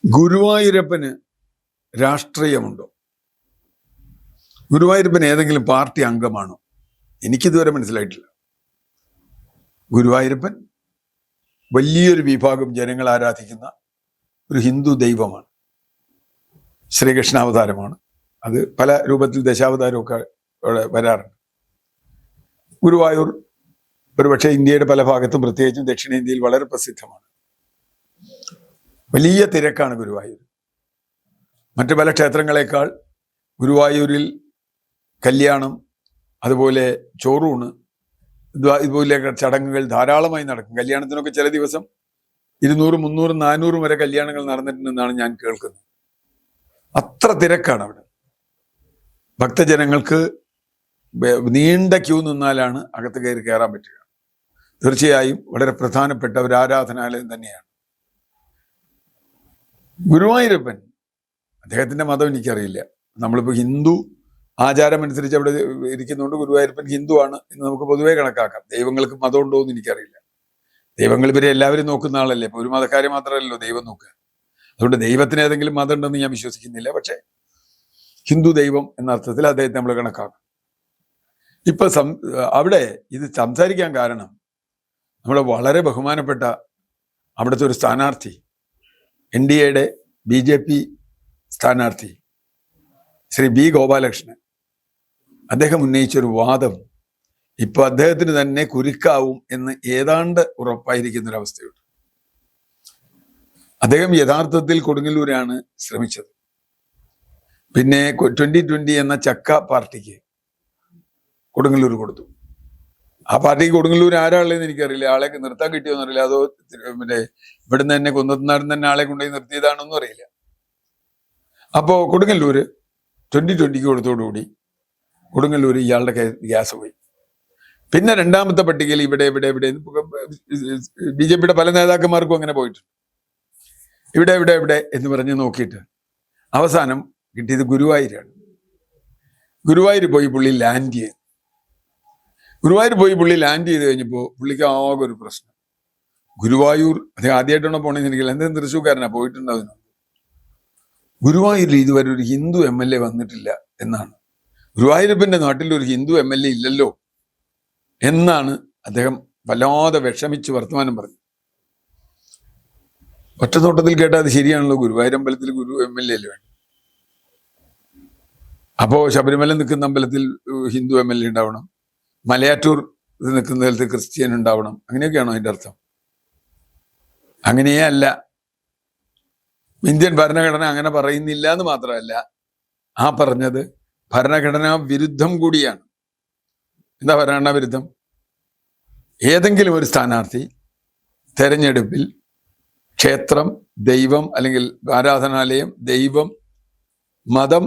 ഗുരുവായൂരപ്പന് രാഷ്ട്രീയമുണ്ടോ? ഗുരുവായൂരപ്പൻ ഏതെങ്കിലും പാർട്ടി അംഗമാണോ? എനിക്കിതുവരെ മനസ്സിലായിട്ടില്ല. ഗുരുവായൂരപ്പൻ വലിയൊരു വിഭാഗം ജനങ്ങൾ ആരാധിക്കുന്ന ഒരു ഹിന്ദു ദൈവമാണ്. ശ്രീകൃഷ്ണാവതാരമാണ്. അത് പല രൂപത്തിൽ ദശാവതാരമൊക്കെ വരാറുണ്ട്. ഗുരുവായൂർ ഒരുപക്ഷെ ഇന്ത്യയുടെ പല ഭാഗത്തും, പ്രത്യേകിച്ചും ദക്ഷിണേന്ത്യയിൽ വളരെ പ്രസിദ്ധമാണ്. വലിയ തിരക്കാണ് ഗുരുവായൂർ. മറ്റു പല ക്ഷേത്രങ്ങളെക്കാൾ ഗുരുവായൂരിൽ കല്യാണം, അതുപോലെ ചോറൂണ്, ഇതുപോലെ ചടങ്ങുകൾ ധാരാളമായി നടക്കും. കല്യാണത്തിനൊക്കെ ചില ദിവസം 200, 300, 400 വരെ കല്യാണങ്ങൾ നടന്നിട്ടുണ്ടെന്നാണ് ഞാൻ കേൾക്കുന്നത്. അത്ര തിരക്കാണ് അവിടെ. ഭക്തജനങ്ങൾക്ക് നീണ്ട ക്യൂ നിന്നാലാണ് അകത്ത് കയറാൻ പറ്റുക. തീർച്ചയായും വളരെ പ്രധാനപ്പെട്ട ഒരു ആരാധനാലയം തന്നെയാണ് ഗുരുവായൂരപ്പൻ. അദ്ദേഹത്തിന്റെ മതം എനിക്കറിയില്ല. നമ്മളിപ്പോൾ ഹിന്ദു ആചാരമനുസരിച്ച് അവിടെ ഇരിക്കുന്നുണ്ട്. ഗുരുവായൂരപ്പൻ ഹിന്ദു ആണ് എന്ന് നമുക്ക് പൊതുവെ കണക്കാക്കാം. ദൈവങ്ങൾക്ക് മതം ഉണ്ടോ എന്ന് എനിക്കറിയില്ല. ദൈവങ്ങൾ ഇവരെ എല്ലാവരും നോക്കുന്ന ആളല്ലേ. ഇപ്പൊ ഒരു മതക്കാരെ മാത്രമല്ലല്ലോ ദൈവം നോക്കുക. അതുകൊണ്ട് ദൈവത്തിന് ഏതെങ്കിലും മതം ഉണ്ടെന്ന് ഞാൻ വിശ്വസിക്കുന്നില്ല. പക്ഷെ ഹിന്ദു ദൈവം എന്ന അർത്ഥത്തിൽ അദ്ദേഹത്തെ നമ്മൾ കണക്കാക്കും. ഇപ്പൊ അവിടെ ഇത് സംസാരിക്കാൻ കാരണം, നമ്മുടെ വളരെ ബഹുമാനപ്പെട്ട അവിടുത്തെ ഒരു സ്ഥാനാർത്ഥി, NDAയുടെ BJP സ്ഥാനാർത്ഥി ശ്രീ B. ഗോപാലകൃഷ്ണൻ, അദ്ദേഹം ഉന്നയിച്ചൊരു വാദം ഇപ്പൊ അദ്ദേഹത്തിന് തന്നെ കുരുക്കാവും എന്ന് ഏതാണ്ട് ഉറപ്പായിരിക്കുന്നൊരവസ്ഥയുണ്ട്. അദ്ദേഹം യഥാർത്ഥത്തിൽ കൊടുങ്ങല്ലൂരാണ് ശ്രമിച്ചത്. പിന്നെ 2020 എന്ന ചക്ക പാർട്ടിക്ക് കൊടുങ്ങല്ലൂർ കൊടുത്തു. ആ പാർട്ടിക്ക് കൊടുങ്ങല്ലൂർ ആരാളെന്ന് എനിക്കറിയില്ല. ആളെ നിർത്താൻ കിട്ടിയോന്ന് അറിയില്ല. അതോ മറ്റേ ഇവിടുന്ന് തന്നെ കുന്നത്തുനാട് തന്നെ ആളെ കൊണ്ടുപോയി നിർത്തിയതാണെന്നും അറിയില്ല. അപ്പോ കൊടുങ്ങല്ലൂര് 2020 കൊടുത്തോടുകൂടി കൊടുങ്ങല്ലൂർ ഇയാളുടെ ഗ്യാസ് പോയി. പിന്നെ രണ്ടാമത്തെ പട്ടികയിൽ ഇവിടെ BJPയുടെ പല നേതാക്കന്മാർക്കും അങ്ങനെ പോയിട്ടുണ്ട്. ഇവിടെ എന്ന് പറഞ്ഞ് നോക്കിയിട്ട് അവസാനം കിട്ടിയത് ഗുരുവായൂരാണ്. ഗുരുവായൂർ പോയി പുള്ളി ലാൻഡ് ചെയ്തു. കഴിഞ്ഞപ്പോൾ പുള്ളിക്ക് ആകെ ഒരു പ്രശ്നം. ഗുരുവായൂർ അദ്ദേഹം ആദ്യമായിട്ടാണോ പോണെന്ന് എനിക്കില്ല. എന്തെങ്കിലും തൃശ്ശൂർക്കാരനാ പോയിട്ടുണ്ടാവുന്നു. ഗുരുവായൂരിൽ ഇതുവരെ ഒരു ഹിന്ദു MLA വന്നിട്ടില്ല എന്നാണ്. ഗുരുവായൂരപ്പന്റെ നാട്ടിൽ ഒരു ഹിന്ദു MLA ഇല്ലല്ലോ എന്നാണ് അദ്ദേഹം വല്ലാതെ വിഷമിച്ച് വർത്തമാനം പറഞ്ഞു. ഒറ്റനോട്ടത്തിൽ കേട്ടാൽ അത് ശരിയാണല്ലോ. ഗുരുവായൂരമ്പലത്തിൽ ഗുരു MLA അല്ലേ വേണം. അപ്പോ ശബരിമല നിൽക്കുന്ന അമ്പലത്തിൽ ഹിന്ദു MLA ഉണ്ടാവണം, മലയാറ്റൂർ നിൽക്കുന്ന സ്ഥലത്ത് ക്രിസ്ത്യൻ ഉണ്ടാവണം, അങ്ങനെയൊക്കെയാണോ അതിൻ്റെ അർത്ഥം? അങ്ങനെയേ അല്ല. ഇന്ത്യൻ ഭരണഘടന അങ്ങനെ പറയുന്നില്ല എന്ന് മാത്രമല്ല, ആ പറഞ്ഞത് ഭരണഘടനാ വിരുദ്ധം കൂടിയാണ്. എന്താ ഭരണഘടനാ വിരുദ്ധം? ഏതെങ്കിലും ഒരു സ്ഥാനാർത്ഥി തെരഞ്ഞെടുപ്പിൽ ക്ഷേത്രം, ദൈവം അല്ലെങ്കിൽ ആരാധനാലയം, ദൈവം, മതം,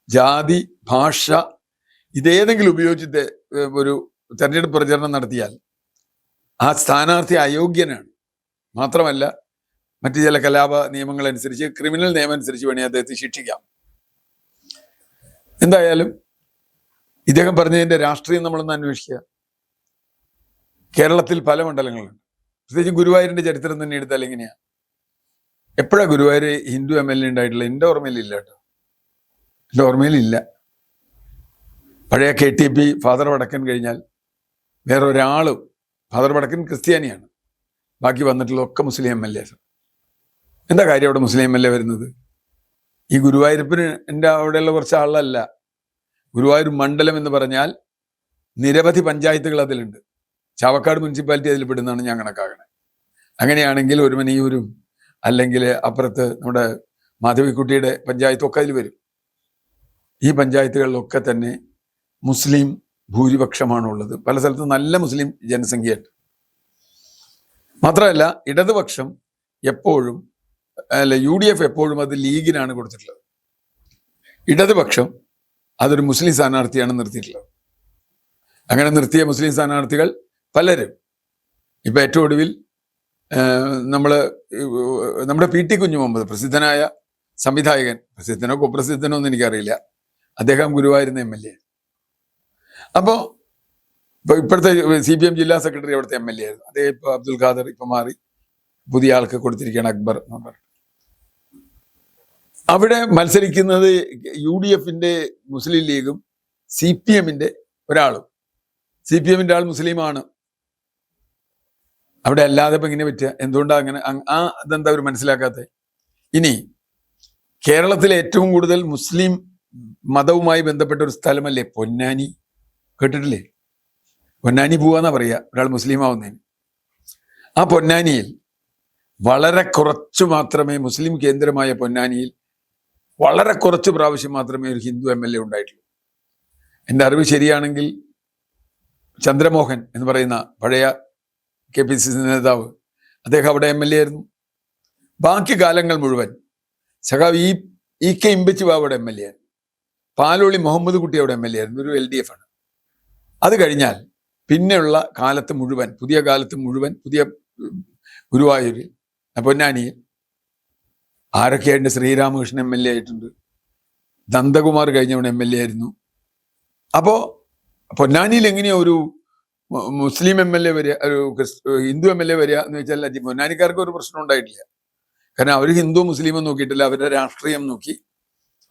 ജാതി, ഭാഷ ഇതേതെങ്കിലും ഉപയോഗിച്ചിട്ട് ഒരു തെരഞ്ഞെടുപ്പ് പ്രചരണം നടത്തിയാൽ ആ സ്ഥാനാർത്ഥി അയോഗ്യനാണ്. മാത്രമല്ല, മറ്റു ചില കലാപ നിയമങ്ങളനുസരിച്ച്, ക്രിമിനൽ നിയമം അനുസരിച്ച് വേണേൽ അദ്ദേഹത്തെ ശിക്ഷിക്കാം. എന്തായാലും ഇദ്ദേഹം പറഞ്ഞതിന്റെ രാഷ്ട്രീയം നമ്മളൊന്ന് അന്വേഷിക്കുക. കേരളത്തിൽ പല മണ്ഡലങ്ങളുണ്ട്. പ്രത്യേകിച്ച് ഗുരുവായൂരിന്റെ ചരിത്രം തന്നെ എടുത്താൽ എങ്ങനെയാ? എപ്പോഴാണ് ഗുരുവായൂർ ഹിന്ദു MLA ഉണ്ടായിട്ടുള്ളത്? എൻ്റെ ഓർമ്മയിലില്ല കേട്ടോ. എൻ്റെ ഓർമ്മയിലില്ല. പഴയ KTP ഫാദർ വടക്കൻ കഴിഞ്ഞാൽ വേറെ ഒരാളും, ഫാദർ വടക്കൻ ക്രിസ്ത്യാനിയാണ്, ബാക്കി വന്നിട്ടുള്ളതൊക്കെ മുസ്ലിം MLA. എന്താ കാര്യം അവിടെ മുസ്ലിം MLA വരുന്നത്? ഈ ഗുരുവായൂരപ്പന് എൻ്റെ അവിടെയുള്ള കുറച്ച് ആളല്ല. ഗുരുവായൂർ മണ്ഡലം എന്ന് പറഞ്ഞാൽ നിരവധി പഞ്ചായത്തുകൾ അതിലുണ്ട്. ചാവക്കാട് മുനിസിപ്പാലിറ്റി അതിൽ പെടുന്നതാണ് ഞാൻ കണക്കാക്കണേ. അങ്ങനെയാണെങ്കിൽ ഒരുമനിയൂരും അല്ലെങ്കിൽ അപ്പുറത്ത് നമ്മുടെ മാധവിക്കുട്ടിയുടെ പഞ്ചായത്തൊക്കെ അതിൽ വരും. ഈ പഞ്ചായത്തുകളിലൊക്കെ തന്നെ മുസ്ലിം ഭൂരിപക്ഷമാണുള്ളത്. പല സ്ഥലത്തും നല്ല മുസ്ലിം ജനസംഖ്യയുണ്ട്. മാത്രമല്ല, ഇടതുപക്ഷം എപ്പോഴും UDF എപ്പോഴും അത് ലീഗിനാണ് കൊടുത്തിട്ടുള്ളത്. ഇടതുപക്ഷം അതൊരു മുസ്ലിം സ്ഥാനാർത്ഥിയാണ് നിർത്തിയിട്ടുള്ളത്. അങ്ങനെ നിർത്തിയ മുസ്ലിം സ്ഥാനാർത്ഥികൾ പലരും ഇപ്പൊ ഏറ്റവും ഒടുവിൽ നമ്മുടെ PT കുഞ്ഞുമുഹമ്മദ്, പ്രസിദ്ധനായ സംവിധായകൻ, പ്രസിദ്ധനോ കുപ്രസിദ്ധനോ എന്ന് എനിക്കറിയില്ല, അദ്ദേഹം ഗുരുവായൂരിൽ MLA. അപ്പോൾ ഇപ്പോഴത്തെ CPM ജില്ലാ സെക്രട്ടറി അവിടുത്തെ MLA ആയിരുന്നു. അദ്ദേഹം ഇപ്പൊ അബ്ദുൽ ഖാദർ ഇപ്പൊ മാറി പുതിയ ആൾക്ക് കൊടുത്തിരിക്കുകയാണ്, അക്ബർ എന്ന് പറഞ്ഞു. അവിടെ മത്സരിക്കുന്നത് UDF-ന്റെ മുസ്ലിം ലീഗും CPM-ന്റെ ഒരാളും. CPM-ന്റെ ആൾ മുസ്ലിമാണ്. അവിടെ അല്ലാതെ ഇപ്പം ഇങ്ങനെ പറ്റുക? എന്തുകൊണ്ടാണ് അങ്ങനെ? അതെന്താ അവർ മനസ്സിലാക്കാത്തത്? ഇനി കേരളത്തിലെ ഏറ്റവും കൂടുതൽ മുസ്ലിം മതവുമായി ബന്ധപ്പെട്ട ഒരു സ്ഥലമല്ലേ പൊന്നാനി? കേട്ടിട്ടില്ലേ? പൊന്നാനി പോവാന്നാ പറയുക ഒരാൾ മുസ്ലിം ആവുന്നതിന്. ആ പൊന്നാനിയിൽ വളരെ കുറച്ചു മാത്രമേ, മുസ്ലിം കേന്ദ്രമായ പൊന്നാനിയിൽ വളരെ കുറച്ച് പ്രാവശ്യം മാത്രമേ ഒരു ഹിന്ദു MLA ഉണ്ടായിട്ടുള്ളൂ. എൻ്റെ അറിവ് ശരിയാണെങ്കിൽ ചന്ദ്രമോഹൻ എന്ന് പറയുന്ന പഴയ KPCC നേതാവ്, അദ്ദേഹം അവിടെ MLA ആയിരുന്നു. ബാക്കി കാലങ്ങൾ മുഴുവൻ സഖാവ് EK ഇമ്പച്ചി ബാബു അവിടെ MLA ആയിരുന്നു. പാലോളി മുഹമ്മദ് കുട്ടി അവിടെ MLA ആയിരുന്നു, ഒരു LDF ആണ്. അത് കഴിഞ്ഞാൽ പിന്നെയുള്ള കാലത്ത് മുഴുവൻ, പുതിയ കാലത്ത് മുഴുവൻ, പുതിയ ഗുരുവായൂരിൽ പൊന്നാനിയിൽ ആരൊക്കെയായിട്ട്? ശ്രീരാമകൃഷ്ണൻ MLA ആയിട്ടുണ്ട്, നന്ദകുമാർ കഴിഞ്ഞവൺ MLA ആയിരുന്നു. അപ്പോൾ പൊന്നാനിയിൽ എങ്ങനെയാ ഒരു മുസ്ലിം MLA വരിക, ഒരു ഹിന്ദു MLA വരിക എന്ന് വെച്ചാൽ പൊന്നാനിക്കാർക്ക് ഒരു പ്രശ്നം ഉണ്ടായിട്ടില്ല. കാരണം അവർ ഹിന്ദു മുസ്ലിമും നോക്കിയിട്ടില്ല, അവരുടെ രാഷ്ട്രീയം നോക്കി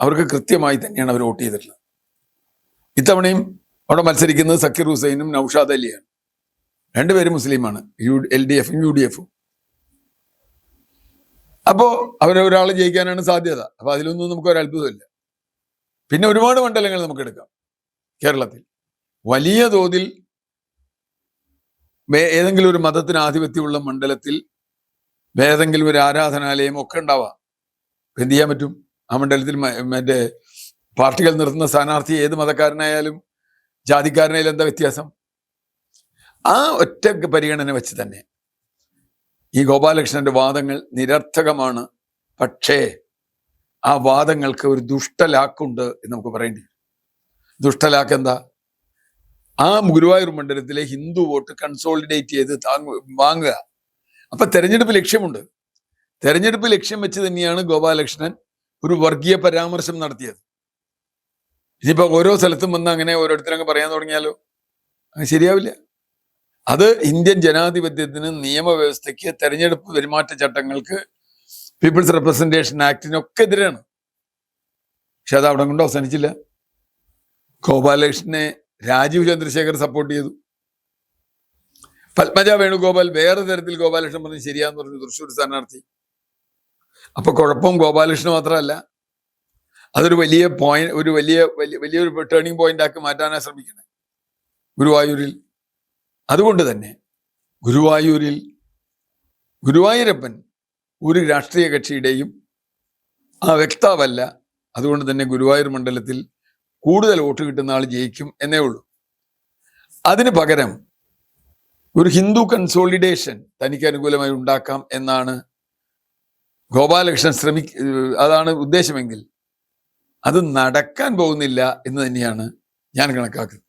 അവർക്ക് കൃത്യമായി തന്നെയാണ് അവർ വോട്ട് ചെയ്തിട്ടുള്ളത്. ഇത്തവണയും അവിടെ മത്സരിക്കുന്നത് സക്കീർ ഹുസൈനും നൌഷാദ് അലിയാണ്. രണ്ടുപേരും മുസ്ലിമാണ്, LDF-ഉം UDF-ഉം. അപ്പോൾ അവരൊരാൾ ജയിക്കാനാണ് സാധ്യത. അപ്പൊ അതിലൊന്നും നമുക്ക് ഒരു അത്ഭുതമില്ല. പിന്നെ ഒരുപാട് മണ്ഡലങ്ങൾ നമുക്ക് എടുക്കാം കേരളത്തിൽ. വലിയ തോതിൽ ഏതെങ്കിലും ഒരു മതത്തിന് ആധിപത്യമുള്ള മണ്ഡലത്തിൽ ഏതെങ്കിലും ഒരു ആരാധനാലയം ഒക്കെ ഉണ്ടാവാം. എന്ത് ചെയ്യാൻ പറ്റും? ആ മണ്ഡലത്തിൽ മറ്റേ പാർട്ടികൾ നിർത്തുന്ന സ്ഥാനാർത്ഥി ഏത് മതക്കാരനായാലും ജാതിക്കാരനായാലും എന്താ വ്യത്യാസം? ആ ഒറ്റ പരിഗണന വെച്ച് തന്നെ ഈ ഗോപാലകൃഷ്ണന്റെ വാദങ്ങൾ നിരർത്ഥകമാണ്. പക്ഷേ ആ വാദങ്ങൾക്ക് ഒരു ദുഷ്ടലാക്കുണ്ട് എന്ന് നമുക്ക് പറയേണ്ടി വരും. ദുഷ്ടലാക്ക് എന്താ? ആ ഗുരുവായൂർ മണ്ഡലത്തിലെ ഹിന്ദു വോട്ട് കൺസോളിഡേറ്റ് ചെയ്ത് വാങ്ങുക. അപ്പൊ തെരഞ്ഞെടുപ്പ് ലക്ഷ്യമുണ്ട്. തെരഞ്ഞെടുപ്പ് ലക്ഷ്യം വെച്ച് തന്നെയാണ് ഗോപാലകൃഷ്ണൻ ഒരു വർഗീയ പരാമർശം നടത്തിയത്. ഇനിയിപ്പോ ഓരോ സ്ഥലത്തും വന്ന് അങ്ങനെ ഓരോരുത്തരങ്ങ് പറയാൻ തുടങ്ങിയാലോ അത് ശരിയാവില്ല. അത് ഇന്ത്യൻ ജനാധിപത്യത്തിന്, നിയമവ്യവസ്ഥയ്ക്ക്, തെരഞ്ഞെടുപ്പ് പെരുമാറ്റച്ചട്ടങ്ങൾക്ക്, പീപ്പിൾസ് റെപ്രസെന്റേഷൻ ആക്ടിനൊക്കെ എതിരാണ്. പക്ഷെ അത് അവിടെ കൊണ്ട് അവസാനിച്ചില്ല. ഗോപാലകൃഷ്ണനെ രാജീവ് ചന്ദ്രശേഖർ സപ്പോർട്ട് ചെയ്തു. പത്മജ വേണുഗോപാൽ വേറെ തരത്തിൽ ഗോപാലകൃഷ്ണൻ പറഞ്ഞ് ശരിയാന്ന് പറഞ്ഞു തൃശ്ശൂർ സ്ഥാനാർത്ഥി. അപ്പൊ കുഴപ്പം ഗോപാലകൃഷ്ണൻ മാത്രമല്ല, അതൊരു വലിയ പോയിന്റ്, ഒരു വലിയൊരു ടേണിംഗ് പോയിന്റ് ആക്കി മാറ്റാനാണ് ശ്രമിക്കുന്നത് ഗുരുവായൂരിൽ. അതുകൊണ്ട് തന്നെ ഗുരുവായൂരപ്പൻ ഒരു രാഷ്ട്രീയ കക്ഷിയുടെയും വ്യക്താവല്ല. അതുകൊണ്ട് തന്നെ ഗുരുവായൂർ മണ്ഡലത്തിൽ കൂടുതൽ വോട്ട് കിട്ടുന്ന ആൾ ജയിക്കും എന്നേ ഉള്ളൂ. അതിന് പകരം ഒരു ഹിന്ദു കൺസോളിഡേഷൻ തനിക്ക് അനുകൂലമായി ഉണ്ടാക്കാം എന്നാണ് ഗോപാലകൃഷ്ണൻ അതാണ് ഉദ്ദേശമെങ്കിൽ അത് നടക്കാൻ പോകുന്നില്ല എന്ന് തന്നെയാണ് ഞാൻ കണക്കാക്കുന്നത്.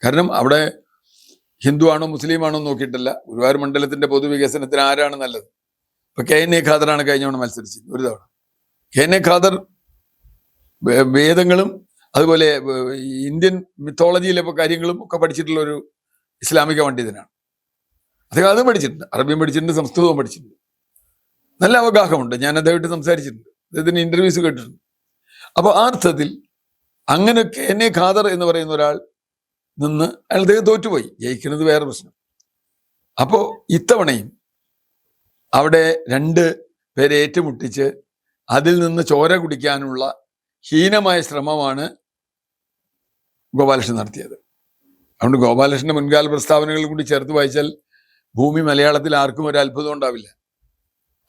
കാരണം അവിടെ ഹിന്ദു ആണോ മുസ്ലിം ആണോ നോക്കിയിട്ടല്ല, ഗുരുവായൂർ മണ്ഡലത്തിന്റെ പൊതുവികസനത്തിന് ആരാണ് നല്ലത്? ഇപ്പൊ KN ഖാദറാണ് കഴിഞ്ഞവണ മത്സരിച്ചത് ഒരു തവണ. KN ഖാദർ വേദങ്ങളും അതുപോലെ ഇന്ത്യൻ മിത്തോളജിയിലെ കാര്യങ്ങളും ഒക്കെ പഠിച്ചിട്ടുള്ള ഒരു ഇസ്ലാമിക പണ്ഡിതനാണ്. അദ്ദേഹം അതും പഠിച്ചിട്ടുണ്ട്, അറബിയും പഠിച്ചിട്ടുണ്ട്, സംസ്കൃതവും പഠിച്ചിട്ടുണ്ട്. നല്ല അവഗാഹമുണ്ട്. ഞാൻ അദ്ദേഹമായിട്ട് സംസാരിച്ചിട്ടുണ്ട്, അദ്ദേഹത്തിന് ഇന്റർവ്യൂസ് കേട്ടിട്ടുണ്ട്. അപ്പൊ ആ അർത്ഥത്തിൽ അങ്ങനെ KN ഖാദർ എന്ന് പറയുന്ന ഒരാൾ നിന്ന് അയാൾ അദ്ദേഹം തോറ്റുപോയി. ജയിക്കുന്നത് വേറെ പ്രശ്നം. അപ്പോ ഇത്തവണയും അവിടെ രണ്ട് പേരെ ഏറ്റുമുട്ടിച്ച് അതിൽ നിന്ന് ചോര കുടിക്കാനുള്ള ഹീനമായ ശ്രമമാണ് ഗോപാലകൃഷ്ണൻ നടത്തിയത്. അതുകൊണ്ട് ഗോപാലകൃഷ്ണന്റെ മുൻകാല പ്രസ്താവനകൾ കൂടി ചേർത്ത് വായിച്ചാൽ ഭൂമി മലയാളത്തിൽ ആർക്കും ഒരു അത്ഭുതം ഉണ്ടാവില്ല.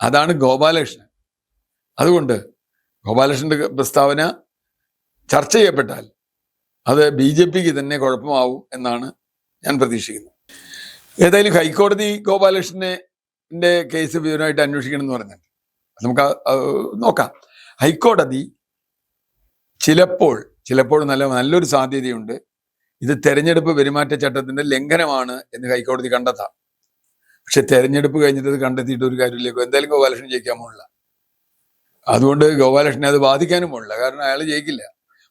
അതാണ് ഗോപാലകൃഷ്ണൻ. അതുകൊണ്ട് ഗോപാലകൃഷ്ണന്റെ പ്രസ്താവന ചർച്ച ചെയ്യപ്പെട്ടാൽ അത് BJPക്ക് തന്നെ കുഴപ്പമാവും എന്നാണ് ഞാൻ പ്രതീക്ഷിക്കുന്നത്. ഏതായാലും ഹൈക്കോടതി ഗോപാലകൃഷ്ണന്റെ കേസ് വിവരമായിട്ട് അന്വേഷിക്കണം എന്ന് പറഞ്ഞിട്ട് നമുക്ക് നോക്കാം. ഹൈക്കോടതി ചിലപ്പോൾ നല്ലൊരു സാധ്യതയുണ്ട് ഇത് തെരഞ്ഞെടുപ്പ് പെരുമാറ്റച്ചട്ടത്തിന്റെ ലംഘനമാണ് എന്ന് ഹൈക്കോടതി കണ്ടെത്താം. പക്ഷെ തെരഞ്ഞെടുപ്പ് കഴിഞ്ഞിട്ട് അത് കണ്ടെത്തിയിട്ട് ഒരു കാര്യമില്ല. എന്തായാലും ഗോപാലകൃഷ്ണൻ ജയിക്കാൻ പോണില്ല. അതുകൊണ്ട് ഗോപാലകൃഷ്ണനെ അത് ബാധിക്കാനും പോണില്ല, കാരണം അയാൾ ജയിക്കില്ല.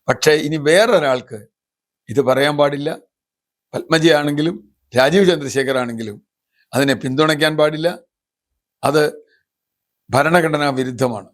പക്ഷെ ഇനി വേറൊരാൾക്ക് ഇത് പറയാൻ പാടില്ല. പത്മജയാണെങ്കിലും രാജീവ് ചന്ദ്രശേഖർ ആണെങ്കിലും അതിനെ പിന്തുണയ്ക്കാൻ പാടില്ല. അത് ഭരണഘടനാ വിരുദ്ധമാണ്.